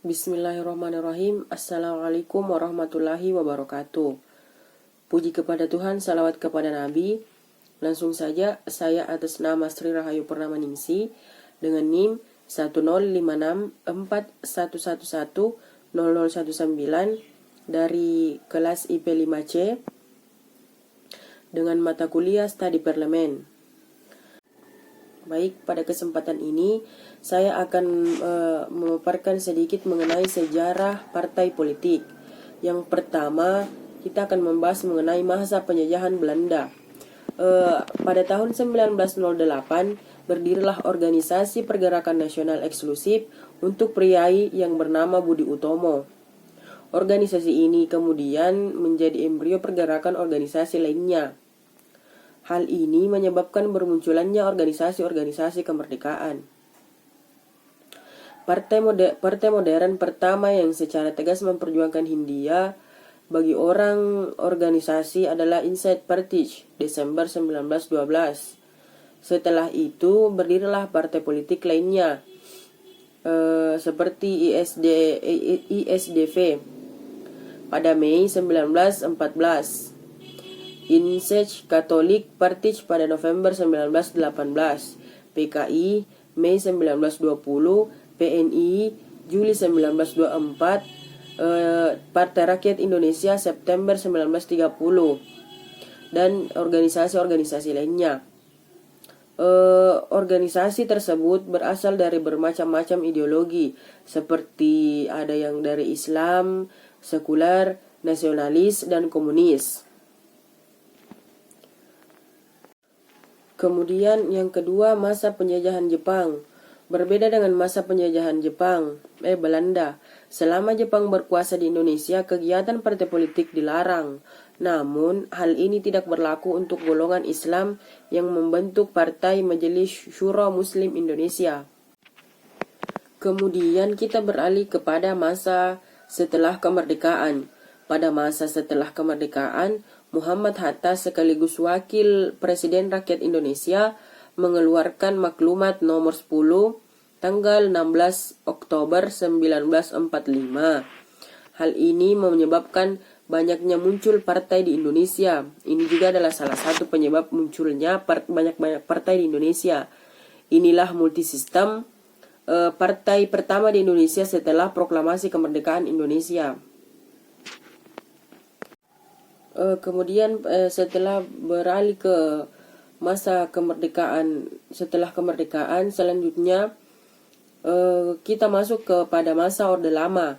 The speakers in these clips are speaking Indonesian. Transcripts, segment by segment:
Bismillahirrahmanirrahim. Assalamualaikum warahmatullahi wabarakatuh. Puji kepada Tuhan, salawat kepada Nabi. Langsung saja, saya atas nama Sri Rahayu Purnamaningsi dengan NIM 10564111019 dari kelas IP 5C dengan mata kuliah Studi Parlemen. Baik, pada kesempatan ini saya akan memaparkan sedikit mengenai sejarah partai politik. Yang pertama, kita akan membahas mengenai masa penjajahan Belanda. Pada tahun 1908, berdirilah organisasi pergerakan nasional eksklusif untuk priai yang bernama Budi Utomo. Organisasi ini kemudian menjadi embrio pergerakan organisasi lainnya. Hal ini menyebabkan bermunculannya organisasi-organisasi kemerdekaan. Partai modern pertama yang secara tegas memperjuangkan Hindia bagi orang organisasi adalah Inside Party, Desember 1912. Setelah itu berdirilah partai politik lainnya seperti ISDV pada Mei 1914. Insech Catholic Party pada November 1918, PKI Mei 1920, PNI Juli 1924, Partai Rakyat Indonesia September 1930, dan organisasi-organisasi lainnya. Organisasi tersebut berasal dari bermacam-macam ideologi, seperti ada yang dari Islam, sekuler, nasionalis, dan komunis. Kemudian yang kedua, masa penjajahan Jepang. Berbeda dengan masa penjajahan Belanda. Selama Jepang berkuasa di Indonesia, kegiatan partai politik dilarang. Namun, hal ini tidak berlaku untuk golongan Islam yang membentuk Partai Majelis Syuro Muslim Indonesia. Kemudian kita beralih kepada masa setelah kemerdekaan. Pada masa setelah kemerdekaan, Muhammad Hatta sekaligus Wakil Presiden Rakyat Indonesia mengeluarkan maklumat nomor 10 tanggal 16 Oktober 1945. Hal ini menyebabkan banyaknya muncul partai di Indonesia. Ini juga adalah salah satu penyebab munculnya banyak partai di Indonesia. Inilah multisistem partai pertama di Indonesia setelah proklamasi kemerdekaan Indonesia. Kemudian setelah beralih ke masa kemerdekaan, setelah kemerdekaan selanjutnya kita masuk kepada masa Orde Lama.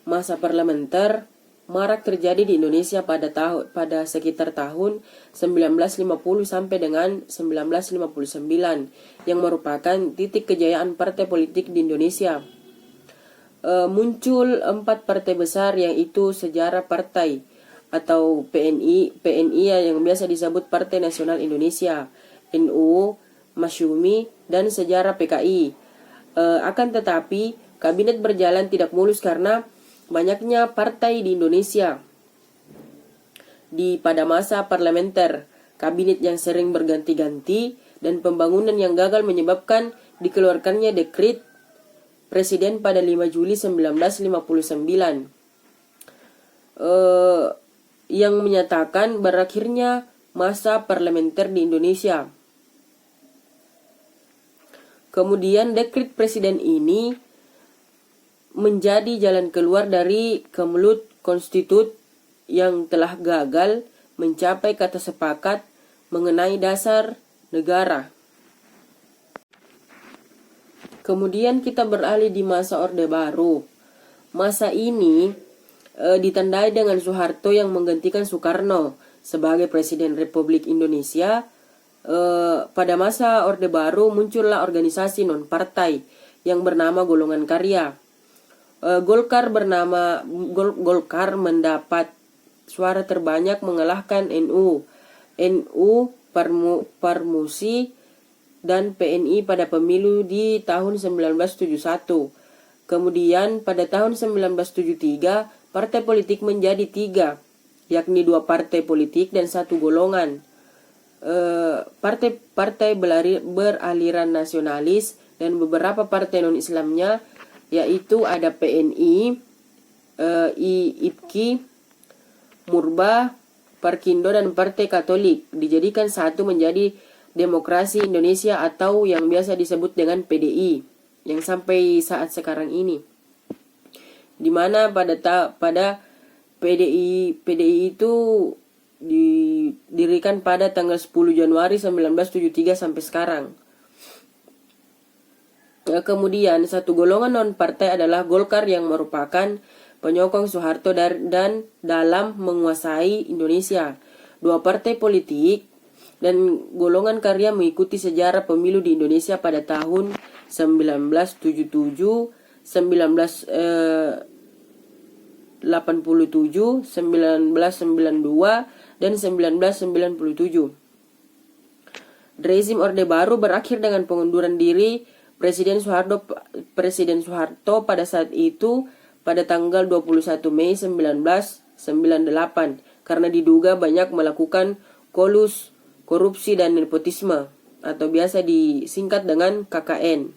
Masa parlementer marak terjadi di Indonesia pada sekitar tahun 1950 sampai dengan 1959 yang merupakan titik kejayaan partai politik di Indonesia. Muncul 4 partai besar, yaitu Sejarah Partai atau PNI yang biasa disebut Partai Nasional Indonesia, NU, Masyumi, dan Sejarah PKI. Akan tetapi kabinet berjalan tidak mulus karena banyaknya partai di Indonesia. Pada masa parlementer, kabinet yang sering berganti-ganti dan pembangunan yang gagal menyebabkan dikeluarkannya dekret Presiden pada 5 Juli 1959. Yang menyatakan berakhirnya masa parlementer di Indonesia. Kemudian dekret presiden ini menjadi jalan keluar dari kemelut konstitut yang telah gagal mencapai kata sepakat mengenai dasar negara. Kemudian kita beralih di masa Orde Baru. Masa ini ditandai dengan Soeharto yang menggantikan Soekarno sebagai Presiden Republik Indonesia. Pada masa Orde Baru muncullah organisasi non-partai yang bernama Golongan Karya. Golkar mendapat suara terbanyak mengalahkan NU, Parmusi, dan PNI pada pemilu di tahun 1971. Kemudian pada tahun 1973 partai politik menjadi 3, yakni 2 partai politik dan 1 golongan. Partai beraliran nasionalis dan beberapa partai non-Islamnya yaitu ada PNI, IPKI, Murba, Parkindo, dan Partai Katolik, dijadikan satu menjadi Demokrasi Indonesia atau yang biasa disebut dengan PDI, yang sampai saat sekarang ini. Dimana pada PDI itu didirikan pada tanggal 10 Januari 1973 sampai sekarang. Kemudian satu golongan non-partai adalah Golkar yang merupakan penyokong Soeharto dan dalam menguasai Indonesia. Dua partai politik dan golongan karya mengikuti sejarah pemilu di Indonesia pada tahun 1977, 1987, 1992, dan 1997. Rezim Orde Baru berakhir dengan pengunduran diri Presiden Soeharto pada saat itu pada tanggal 21 Mei 1998 karena diduga banyak melakukan korupsi dan nepotisme atau biasa disingkat dengan KKN.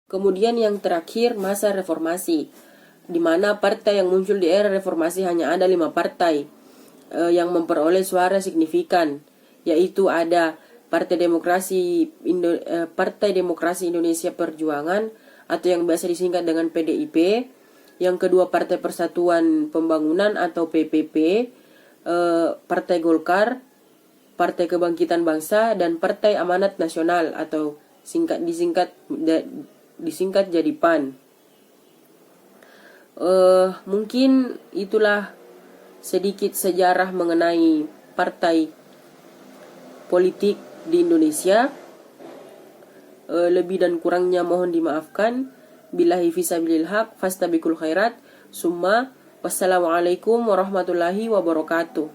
Kemudian yang terakhir, masa reformasi, di mana partai yang muncul di era reformasi hanya ada 5 partai yang memperoleh suara signifikan, yaitu ada Partai Demokrasi Indonesia Perjuangan atau yang biasa disingkat dengan PDIP, yang kedua Partai Persatuan Pembangunan atau PPP, Partai Golkar, Partai Kebangkitan Bangsa, dan Partai Amanat Nasional atau disingkat jadi PAN. Mungkin itulah sedikit sejarah mengenai partai politik di Indonesia. Lebih dan kurangnya mohon dimaafkan. Billahi fisabilil haq, fastabikul khairat. Summa wassalamualaikum warahmatullahi wabarakatuh.